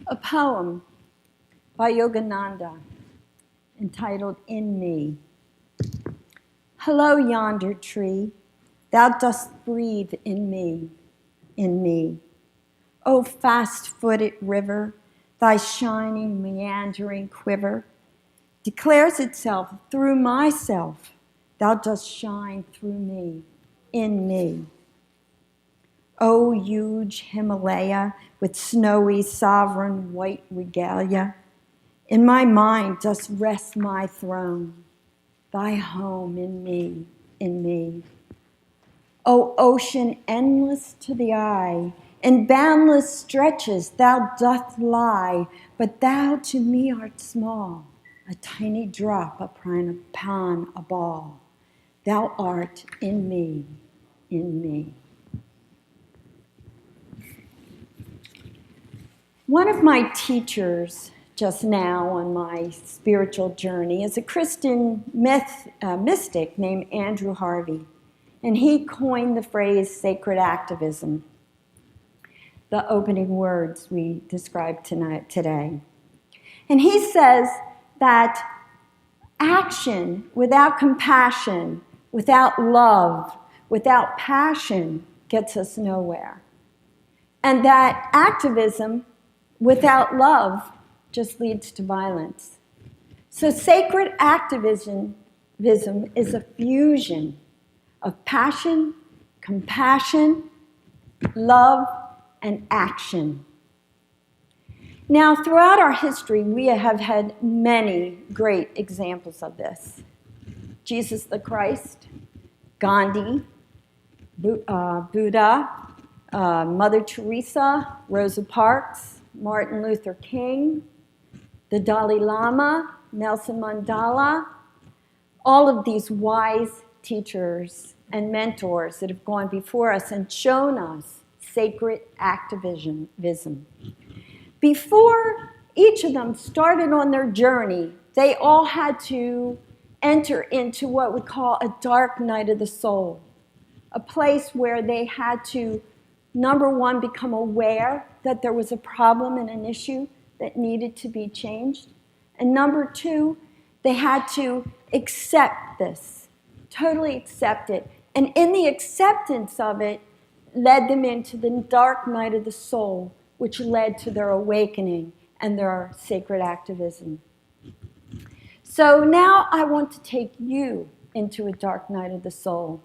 A poem by Yogananda entitled In Me. Hello, yonder tree, thou dost breathe in me, in me. O fast-footed river, thy shining, meandering quiver declares itself through myself. Thou dost shine through me, in me. O huge Himalaya with snowy, sovereign white regalia, in my mind dost rest my throne, thy home in me, in me. O ocean endless to the eye, in boundless stretches thou doth lie, but thou to me art small, a tiny drop upon a ball. Thou art in me, in me. One of my teachers just now on my spiritual journey is a Christian mystic named Andrew Harvey, and he coined the phrase sacred activism, the opening words we described today. And he says that action without compassion, without love, without passion gets us nowhere. And that activism without love just leads to violence. So sacred activism is a fusion of passion, compassion, love, and action. Now, throughout our history, we have had many great examples of this. Jesus the Christ, Gandhi, Buddha, Mother Theresa, Rosa Parks, Martin Luther King, the Dalai Lama, Nelson Mandela, all of these wise teachers and mentors that have gone before us and shown us sacred activism. Before each of them started on their journey, they all had to enter into what we call a dark night of the soul, a place where they had to, number one, become aware that there was a problem and an issue that needed to be changed. And number two, they had to accept this, totally accept it. And in the acceptance of it, led them into the dark night of the soul, which led to their awakening and their sacred activism. So now I want to take you into a dark night of the soul.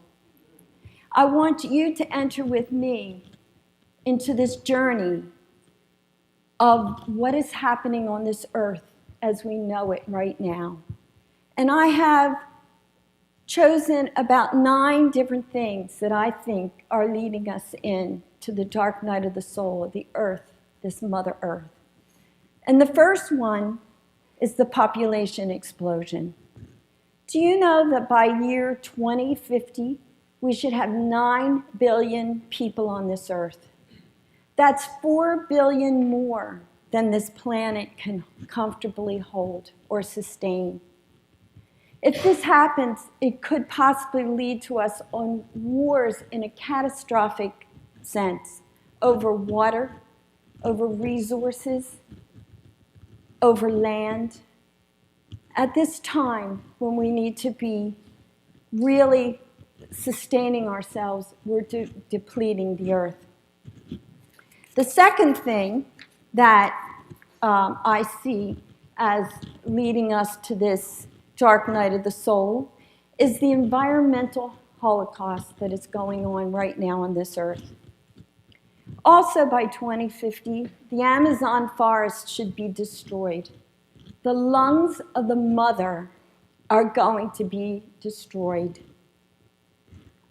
I want you to enter with me into this journey of what is happening on this earth as we know it right now. And I have chosen about 9 different things that I think are leading us into the dark night of the soul of the earth, this Mother Earth. And the first one is the population explosion. Do you know that by year 2050, we should have 9 billion people on this earth? That's 4 billion more than this planet can comfortably hold or sustain. If this happens, it could possibly lead to us on wars in a catastrophic sense over water, over resources, over land. At this time, when we need to be really sustaining ourselves, we're depleting the earth. The second thing that I see as leading us to this dark night of the soul is the environmental holocaust that is going on right now on this earth. Also by 2050, the Amazon forest should be destroyed. The lungs of the mother are going to be destroyed.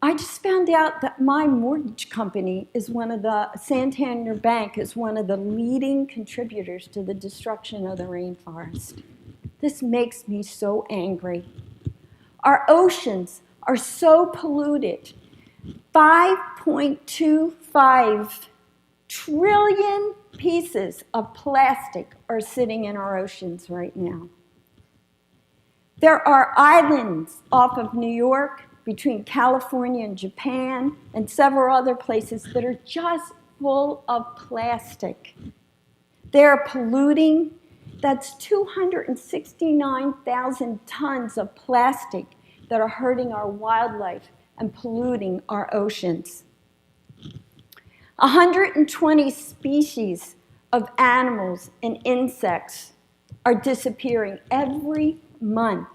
I just found out that my mortgage company is Santander Bank is one of the leading contributors to the destruction of the rainforest. This makes me so angry. Our oceans are so polluted. 5.25 trillion pieces of plastic are sitting in our oceans right now. There are islands off of New York, between California and Japan, and several other places that are just full of plastic. They're polluting. That's 269,000 tons of plastic that are hurting our wildlife and polluting our oceans. 120 species of animals and insects are disappearing every month.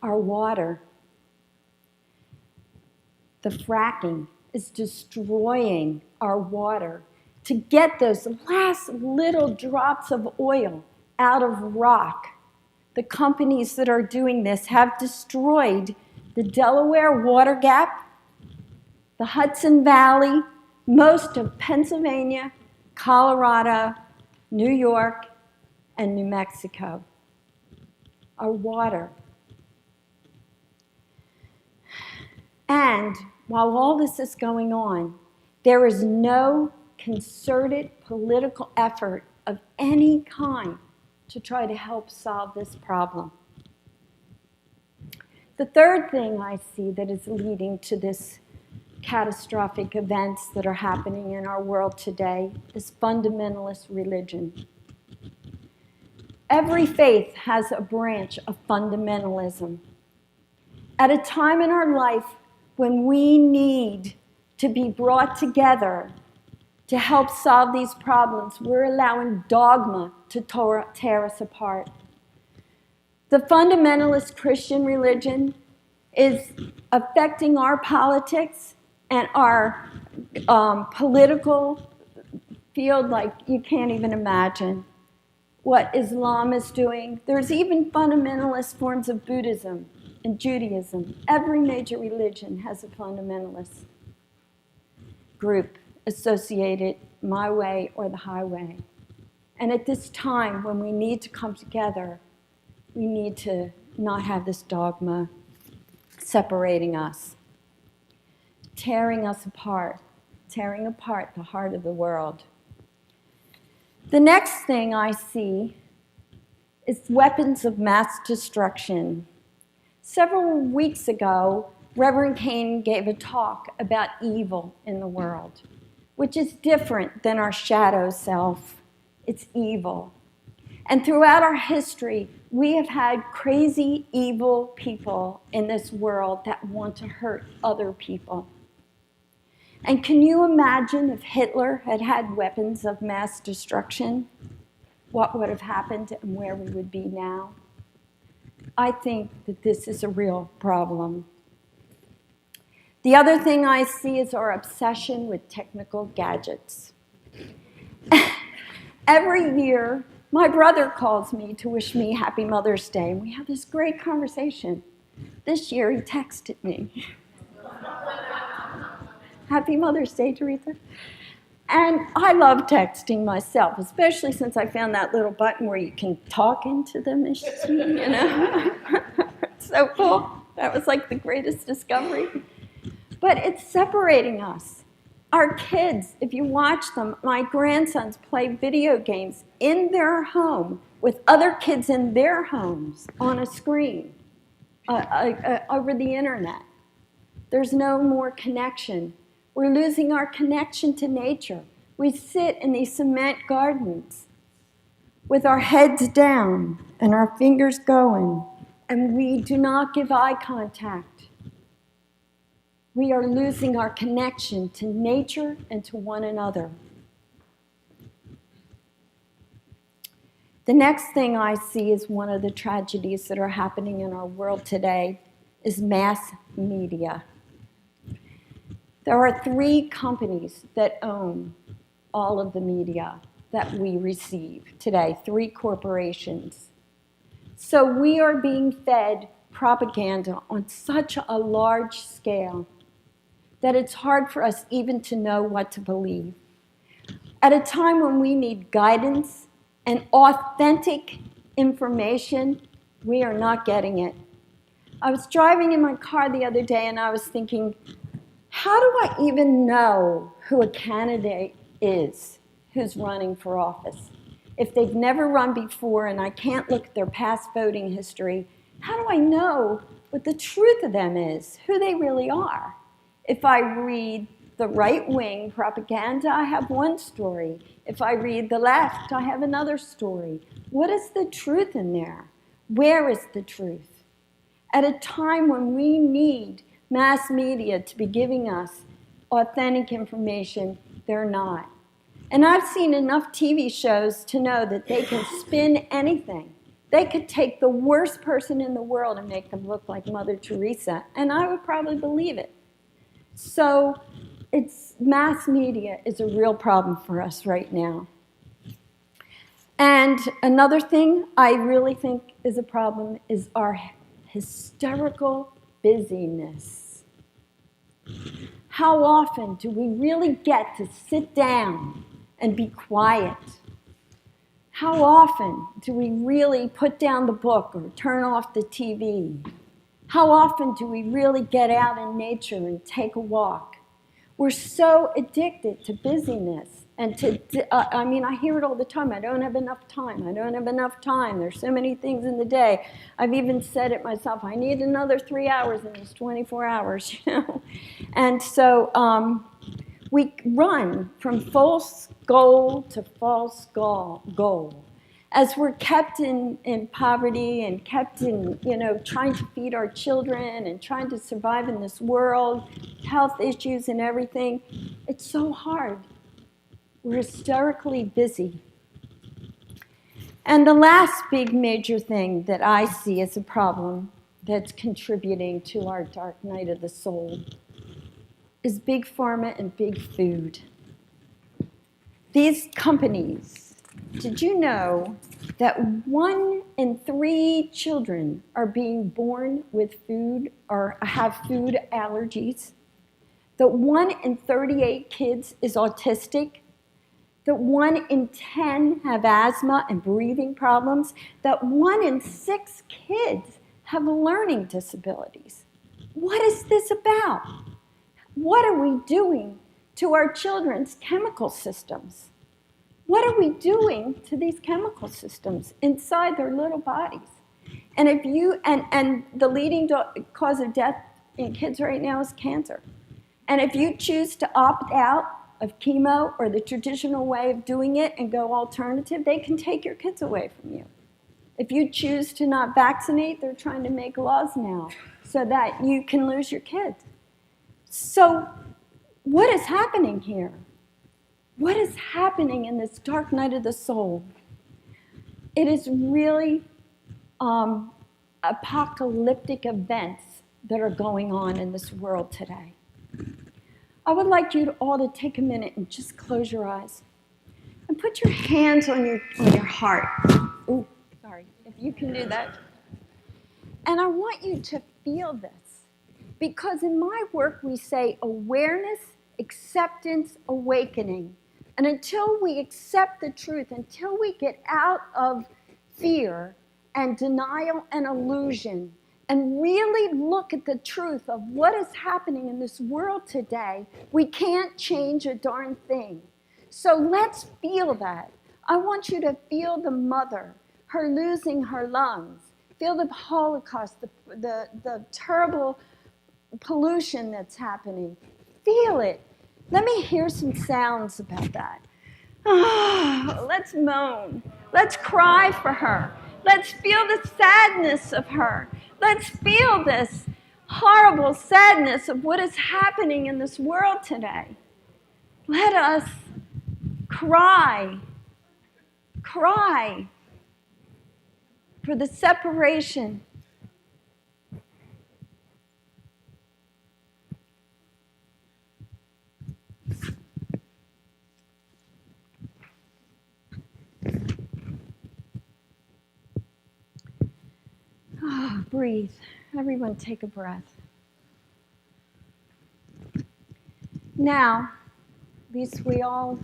Our water, the fracking is destroying our water to get those last little drops of oil out of rock. The companies that are doing this have destroyed the Delaware water gap, the Hudson Valley, most of Pennsylvania, Colorado, New York, and New Mexico. Our water. And while all this is going on, there is no concerted political effort of any kind to try to help solve this problem. The third thing I see that is leading to this catastrophic events that are happening in our world today is fundamentalist religion. Every faith has a branch of fundamentalism. At a time in our life when we need to be brought together to help solve these problems, we're allowing dogma to tear us apart. The fundamentalist Christian religion is affecting our politics and our political field like you can't even imagine. What Islam is doing. There's even fundamentalist forms of Buddhism and Judaism. Every major religion has a fundamentalist group associated my way or the highway. And at this time, when we need to come together, we need to not have this dogma separating us, tearing us apart, tearing apart the heart of the world. The next thing I see is weapons of mass destruction. Several weeks ago, Reverend Kane gave a talk about evil in the world, which is different than our shadow self. It's evil. And throughout our history, we have had crazy, evil people in this world that want to hurt other people. And can you imagine if Hitler had had weapons of mass destruction? What would have happened and where we would be now? I think that this is a real problem. The other thing I see is our obsession with technical gadgets. Every year, my brother calls me to wish me Happy Mother's Day, and we have this great conversation. This year, he texted me. Happy Mother's Day, Theresa. And I love texting myself, especially since I found that little button where you can talk into the machine, you know. So cool. That was like the greatest discovery. But it's separating us. Our kids, if you watch them, my grandsons play video games in their home with other kids in their homes on a screen over the internet. There's no more connection. We're losing our connection to nature. We sit in these cement gardens with our heads down and our fingers going, and we do not give eye contact. We are losing our connection to nature and to one another. The next thing I see is one of the tragedies that are happening in our world today is mass media. There are 3 companies that own all of the media that we receive today, 3 corporations. So we are being fed propaganda on such a large scale that it's hard for us even to know what to believe. At a time when we need guidance and authentic information, we are not getting it. I was driving in my car the other day and I was thinking, how do I even know who a candidate is who's running for office? If they've never run before and I can't look at their past voting history, how do I know what the truth of them is, who they really are? If I read the right-wing propaganda, I have one story. If I read the left, I have another story. What is the truth in there? Where is the truth? At a time when we need mass media to be giving us authentic information, they're not. And I've seen enough TV shows to know that they can spin anything. They could take the worst person in the world and make them look like Mother Theresa, and I would probably believe it. So mass media is a real problem for us right now. And another thing I really think is a problem is our hysterical busyness. How often do we really get to sit down and be quiet? How often do we really put down the book or turn off the TV? How often do we really get out in nature and take a walk? We're so addicted to busyness. And I hear it all the time. I don't have enough time. I don't have enough time. There's so many things in the day. I've even said it myself. I need another 3 hours in these 24 hours, you know. And so we run from false goal to false goal. As we're kept in poverty and kept in, trying to feed our children and trying to survive in this world, health issues and everything, it's so hard. We're hysterically busy. And the last big major thing that I see as a problem that's contributing to our dark night of the soul is big pharma and big food. These companies, did you know that 1 in 3 children are being born with food or have food allergies? That 1 in 38 kids is autistic? That 1 in 10 have asthma and breathing problems? That 1 in 6 kids have learning disabilities? What is this about? What are we doing to our children's chemical systems? What are we doing to these chemical systems inside their little bodies? And if you and the leading cause of death in kids right now is cancer. And if you choose to opt out of chemo or the traditional way of doing it and go alternative, they can take your kids away from you. If you choose to not vaccinate, they're trying to make laws now so that you can lose your kids. So what is happening here? What is happening in this dark night of the soul? It is really apocalyptic events that are going on in this world today. I would like you all to take a minute and just close your eyes and put your hands on your heart. Ooh, sorry, if you can do that. And I want you to feel this, because in my work we say awareness, acceptance, awakening. And until we accept the truth, until we get out of fear and denial and illusion and really look at the truth of what is happening in this world today, we can't change a darn thing. So let's feel that. I want you to feel the mother, her losing her lungs. Feel the Holocaust, the terrible pollution that's happening. Feel it. Let me hear some sounds about that. Oh, let's moan. Let's cry for her. Let's feel the sadness of her. Let's feel this horrible sadness of what is happening in this world today. Let us cry for the separation. Oh, breathe. Everyone take a breath. Now, at least we all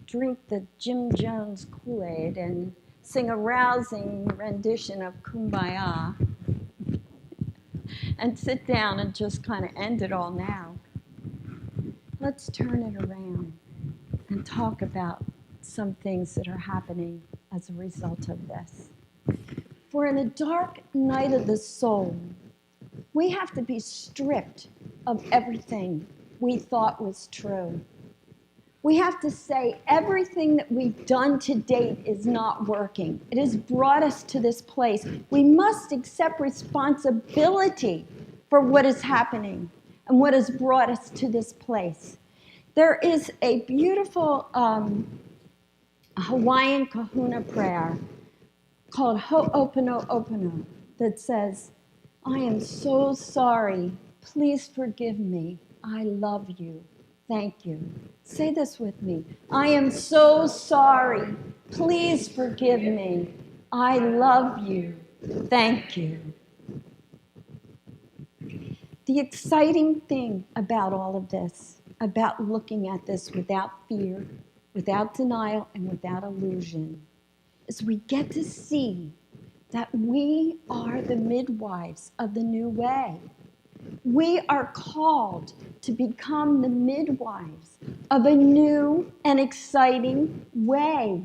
drink the Jim Jones Kool-Aid and sing a rousing rendition of Kumbaya and sit down and just kind of end it all now. Let's turn it around and talk about some things that are happening as a result of this. For in the dark night of the soul, we have to be stripped of everything we thought was true. We have to say everything that we've done to date is not working. It has brought us to this place. We must accept responsibility for what is happening and what has brought us to this place. There is a beautiful Hawaiian kahuna prayer called Ho'oponopono that says, I am so sorry. Please forgive me. I love you. Thank you. Say this with me. I am so sorry. Please forgive me. I love you. Thank you. The exciting thing about all of this, about looking at this without fear, without denial, and without illusion, is we get to see that we are the midwives of the new way. We are called to become the midwives of a new and exciting way.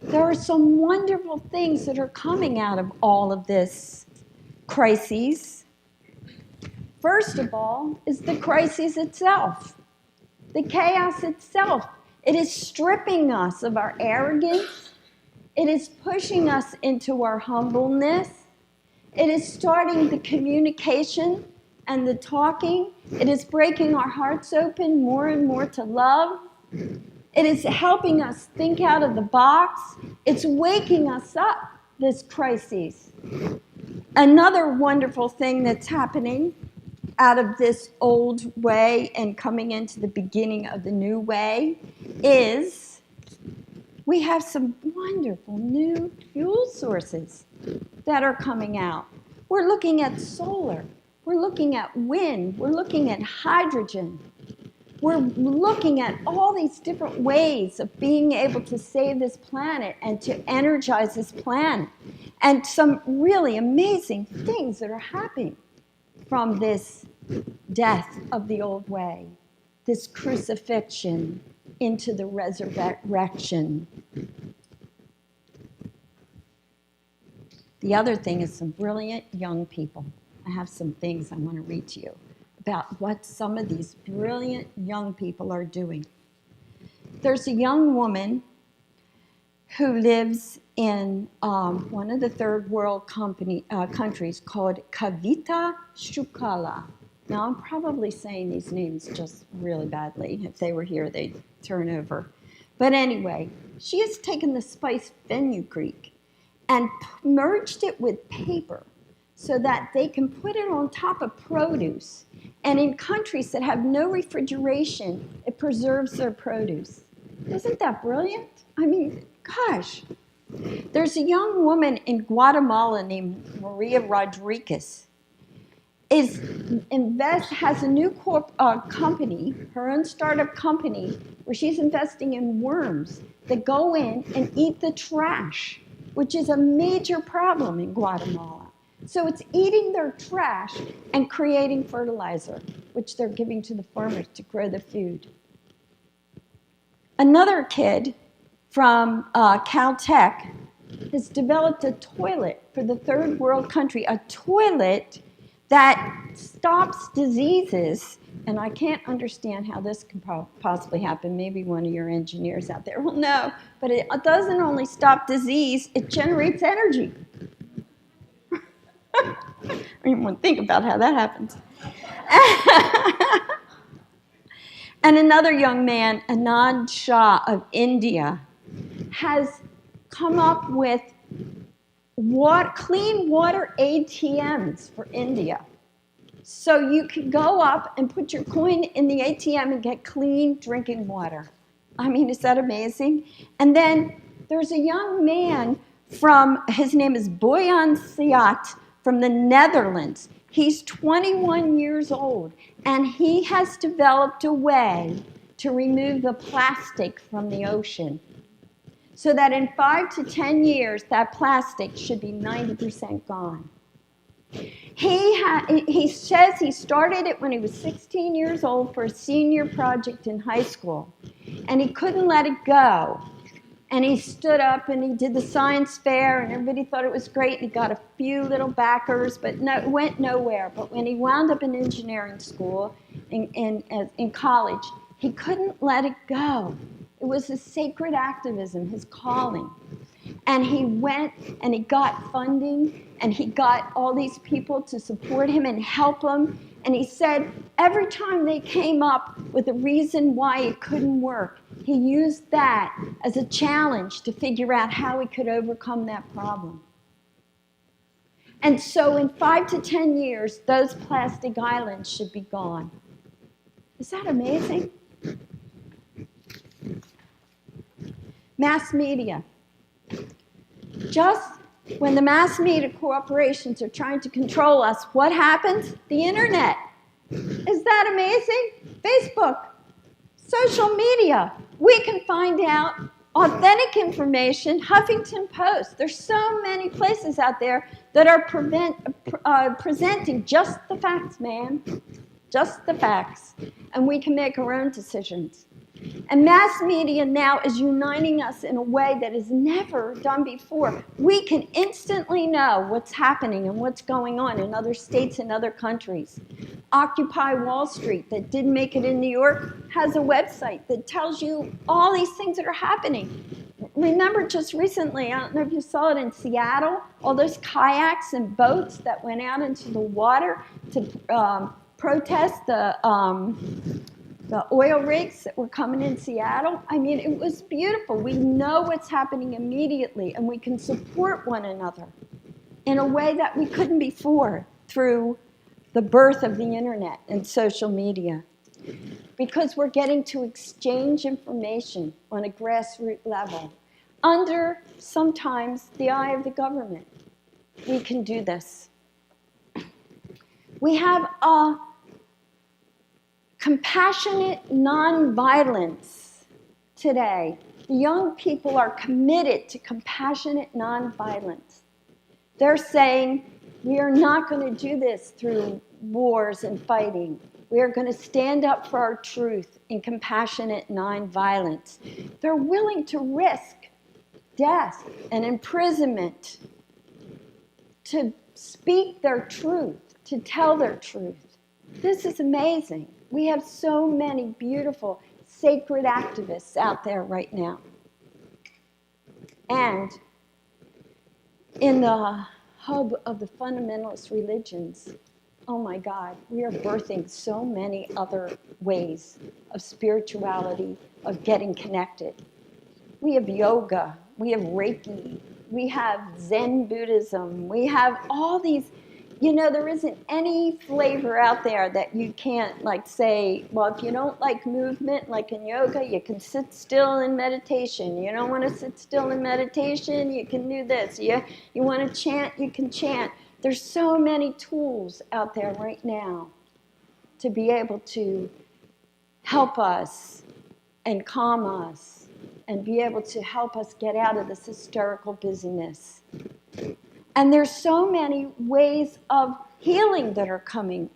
There are some wonderful things that are coming out of all of this crises. First of all is the crisis itself, the chaos itself. It is stripping us of our arrogance. It is pushing us into our humbleness. It is starting the communication and the talking. It is breaking our hearts open more and more to love. It is helping us think out of the box. It's waking us up, this crisis. Another wonderful thing that's happening out of this old way and coming into the beginning of the new way is we have some wonderful new fuel sources that are coming out. We're looking at solar. We're looking at wind. We're looking at hydrogen. We're looking at all these different ways of being able to save this planet and to energize this planet. And some really amazing things that are happening from this death of the old way, this crucifixion into the resurrection. The other thing is some brilliant young people. I have some things I want to read to you about what some of these brilliant young people are doing. There's a young woman who lives in one of the third world countries called Kavita Shukala. Now, I'm probably saying these names just really badly. If they were here, they'd turn over. But anyway, she has taken the spice fenugreek and merged it with paper so that they can put it on top of produce. And in countries that have no refrigeration, it preserves their produce. Isn't that brilliant? I mean, gosh. There's a young woman in Guatemala named Maria Rodriguez. Has a new company, her own startup company, where she's investing in worms that go in and eat the trash, which is a major problem in Guatemala. So it's eating their trash and creating fertilizer, which they're giving to the farmers to grow the food. Another kid from Caltech has developed a toilet for the third world country, a toilet that stops diseases. And I can't understand how this can possibly happen. Maybe one of your engineers out there will know. But it doesn't only stop disease, it generates energy. I don't even want to think about how that happens. And another young man, Anand Shah of India, has come up with clean water ATMs for India. So you can go up and put your coin in the ATM and get clean drinking water. I mean, is that amazing? And then there's a young man his name is Boyan Siat from the Netherlands. He's 21 years old, and he has developed a way to remove the plastic from the ocean so that in 5 to 10 years, that plastic should be 90% gone. He says he started it when he was 16 years old for a senior project in high school, and he couldn't let it go. And he stood up and he did the science fair, and everybody thought it was great. He got a few little backers, but it went nowhere. But when he wound up in engineering school, in college, he couldn't let it go. It was his sacred activism, his calling. And he went and he got funding, and he got all these people to support him and help him. And he said every time they came up with a reason why it couldn't work, he used that as a challenge to figure out how he could overcome that problem. And so in 5 to 10 years, those plastic islands should be gone. Is that amazing? Mass media. Just when the mass media corporations are trying to control us, what happens? The internet. Is that amazing? Facebook, social media. We can find out authentic information. Huffington Post. There's so many places out there that are presenting just the facts, man. Just the facts. And we can make our own decisions. And mass media now is uniting us in a way that is never done before. We can instantly know what's happening and what's going on in other states and other countries. Occupy Wall Street, that didn't make it in New York, has a website that tells you all these things that are happening. Remember just recently, I don't know if you saw it in Seattle, all those kayaks and boats that went out into the water to protest the oil rigs that were coming in Seattle. I mean, it was beautiful. We know what's happening immediately, and we can support one another in a way that we couldn't before through the birth of the internet and social media. Because we're getting to exchange information on a grassroots level under sometimes the eye of the government. We can do this. We have a compassionate nonviolence today. The young people are committed to compassionate nonviolence. They're saying, we are not going to do this through wars and fighting. We are going to stand up for our truth in compassionate nonviolence. They're willing to risk death and imprisonment to speak their truth, to tell their truth. This is amazing. We have so many beautiful, sacred activists out there right now. And in the hub of the fundamentalist religions, oh my God, we are birthing so many other ways of spirituality, of getting connected. We have yoga, we have Reiki, we have Zen Buddhism, we have all these. You know, there isn't any flavor out there that you can't, like, say, well, if you don't like movement, like in yoga, you can sit still in meditation. You don't want to sit still in meditation, you can do this. You want to chant, you can chant. There's so many tools out there right now to be able to help us and calm us and be able to help us get out of this hysterical busyness. And there's so many ways of healing that are coming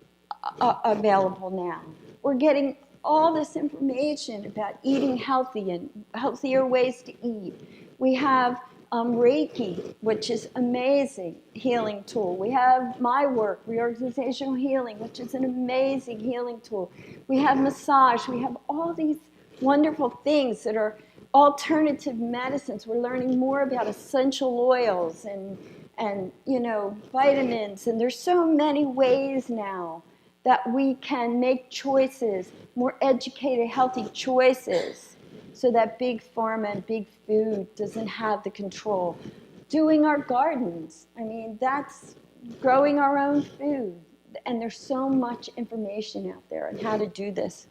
available now. We're getting all this information about eating healthy and healthier ways to eat. We have Reiki, which is amazing healing tool. We have my work, reorganizational healing, which is an amazing healing tool. We have massage. We have all these wonderful things that are alternative medicines. We're learning more about essential oils and you know, vitamins, and there's so many ways now that we can make choices, more educated, healthy choices, so that big pharma and big food doesn't have the control. Doing our gardens, I mean, that's growing our own food, and there's so much information out there on how to do this.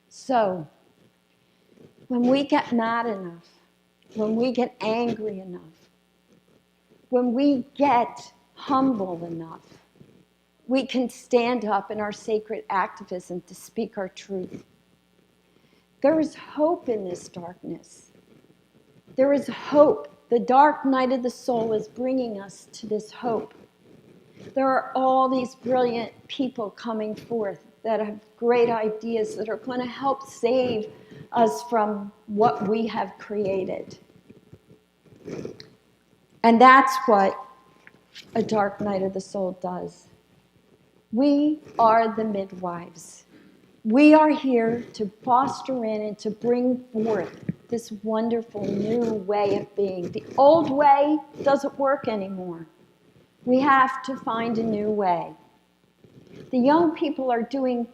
So, when we get mad enough, when we get angry enough, when we get humble enough, we can stand up in our sacred activism to speak our truth. There is hope in this darkness. There is hope. The dark night of the soul is bringing us to this hope. There are all these brilliant people coming forth that have great ideas that are going to help save us from what we have created. And that's what a dark night of the soul does. We are the midwives. We are here to foster in and to bring forth this wonderful new way of being. The old way doesn't work anymore. We have to find a new way. The young people are doing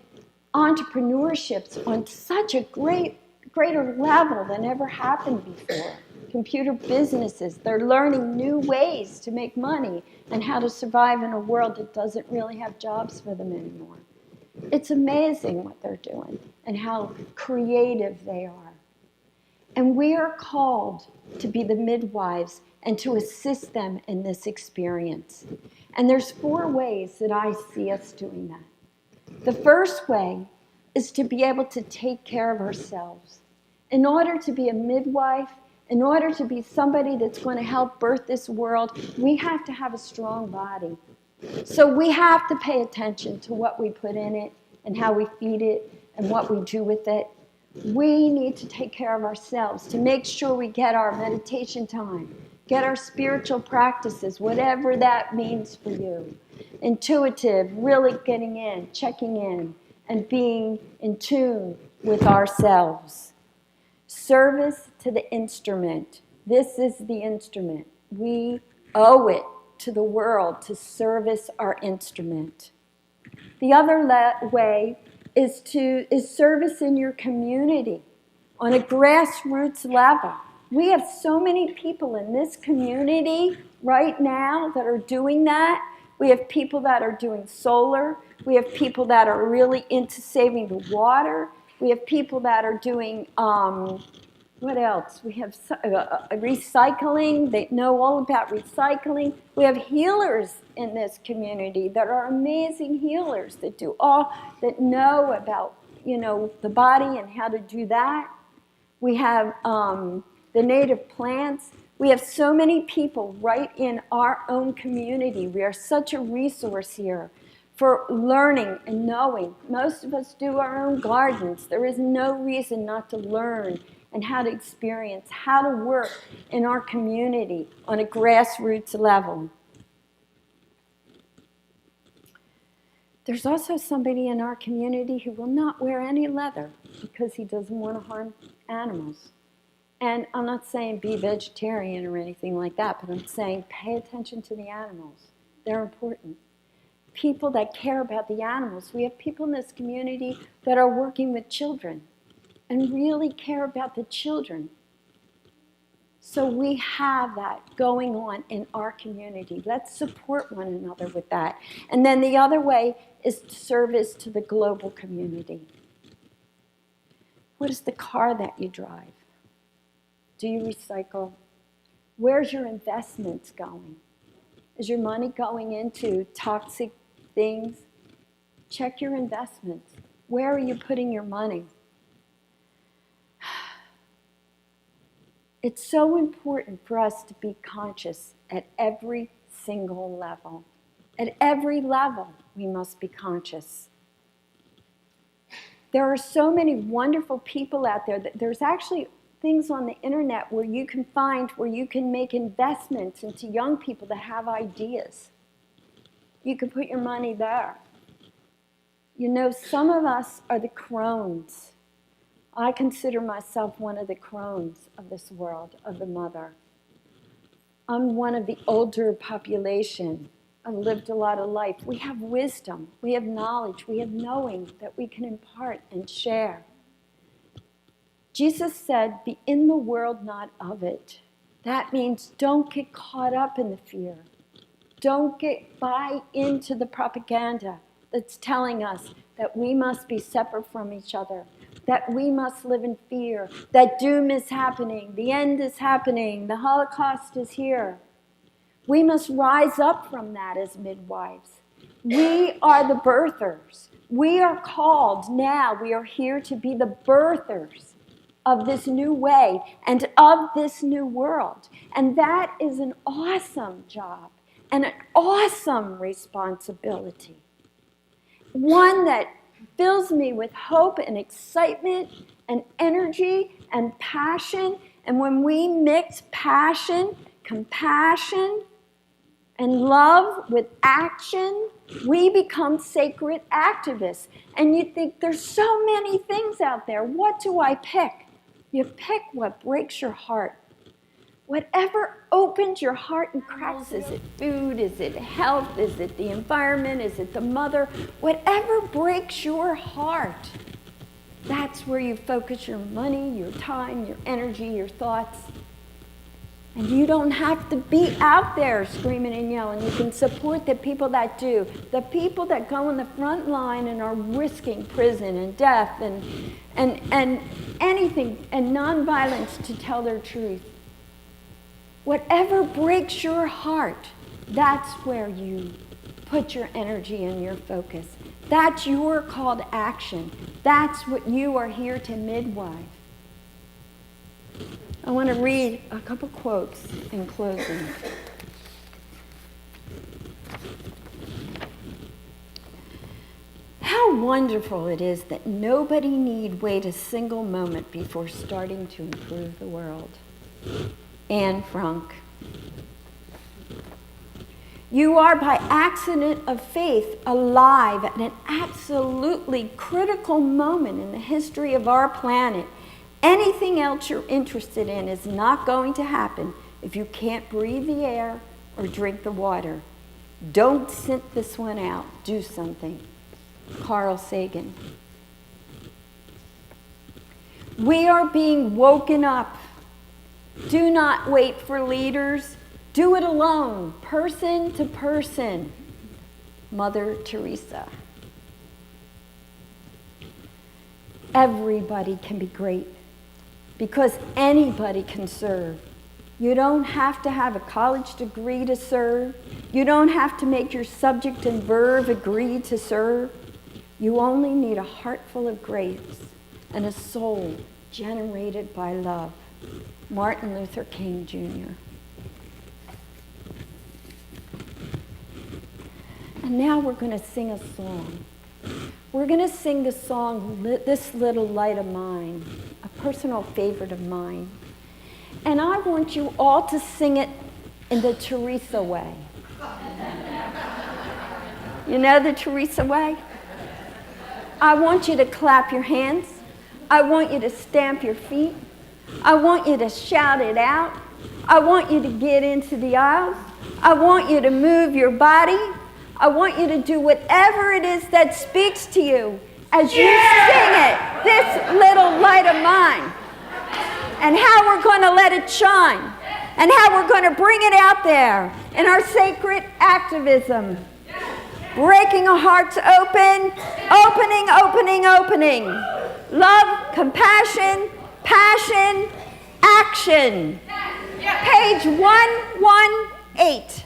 entrepreneurships on such a greater level than ever happened before. Computer businesses, they're learning new ways to make money and how to survive in a world that doesn't really have jobs for them anymore. It's amazing what they're doing and how creative they are. And we are called to be the midwives and to assist them in this experience. And there's 4 ways that I see us doing that. The first way is to be able to take care of ourselves. In order to be a midwife, in order to be somebody that's going to help birth this world, we have to have a strong body. So we have to pay attention to what we put in it and how we feed it and what we do with it. We need to take care of ourselves to make sure we get our meditation time, get our spiritual practices, whatever that means for you. Intuitive, really getting in, checking in, and being in tune with ourselves. Service to the instrument. This is the instrument. We owe it to the world to service our instrument. The other way is service in your community on a grassroots level. We have so many people in this community right now that are doing that. We have people that are doing solar. We have people that are really into saving the water. We have people that are doing, what else? We have recycling. They know all about recycling. We have healers in this community that are amazing healers that know about, the body and how to do that. We have the native plants. We have so many people right in our own community. We are such a resource here for learning and knowing. Most of us do our own gardens. There is no reason not to learn and how to experience, how to work in our community on a grassroots level. There's also somebody in our community who will not wear any leather because he doesn't want to harm animals. And I'm not saying be vegetarian or anything like that, but I'm saying pay attention to the animals. They're important. People that care about the animals. We have people in this community that are working with children and really care about the children. So we have that going on in our community. Let's support one another with that. And then the other way is service to the global community. What is the car that you drive? Do you recycle? Where's your investments going? Is your money going into toxic things? Check your investments. Where are you putting your money? It's so important for us to be conscious at every single level. At every level, we must be conscious. There are so many wonderful people out there. There's actually things on the internet where you can make investments into young people that have ideas. You can put your money there. Some of us are the crones. I consider myself one of the crones of this world, of the mother. I'm one of the older population. I've lived a lot of life. We have wisdom, we have knowledge, we have knowing that we can impart and share. Jesus said, be in the world, not of it. That means don't get caught up in the fear. Don't buy into the propaganda that's telling us that we must be separate from each other, that we must live in fear, that doom is happening, the end is happening, the Holocaust is here. We must rise up from that as midwives. We are the birthers. We are called now. We are here to be the birthers of this new way and of this new world. And that is an awesome job and an awesome responsibility. One that fills me with hope and excitement and energy and passion. And when we mix passion, compassion, and love with action, we become sacred activists. And you think, there's so many things out there. What do I pick? You pick what breaks your heart. Whatever opens your heart and cracks. Is it food? Is it health? Is it the environment? Is it the mother? Whatever breaks your heart, that's where you focus your money, your time, your energy, your thoughts. And you don't have to be out there screaming and yelling. You can support the people that do. The people that go in the front line and are risking prison and death and anything, and nonviolence to tell their truth. Whatever breaks your heart, that's where you put your energy and your focus. That's your call to action. That's what you are here to midwife. I want to read a couple quotes in closing. How wonderful it is that nobody need wait a single moment before starting to improve the world. Anne Frank. You are by accident of faith alive at an absolutely critical moment in the history of our planet. Anything else you're interested in is not going to happen if you can't breathe the air or drink the water. Don't sit this one out. Do something. Carl Sagan. We are being woken up. Do not wait for leaders. Do it alone, person to person. Mother Theresa. Everybody can be great because anybody can serve. You don't have to have a college degree to serve. You don't have to make your subject and verb agree to serve. You only need a heart full of grace and a soul generated by love. Martin Luther King, Jr. And now we're going to sing a song. We're going to sing the song, This Little Light of Mine, a personal favorite of mine. And I want you all to sing it in the Theresa way. You know the Theresa way? I want you to clap your hands. I want you to stamp your feet. I want you to shout it out. I want you to get into the aisles. I want you to move your body. I want you to do whatever it is that speaks to you as you sing it, this little light of mine, and how we're going to let it shine, and how we're going to bring it out there in our sacred activism. Breaking our hearts open, opening, opening, opening. Love, compassion, passion, action. Page 118.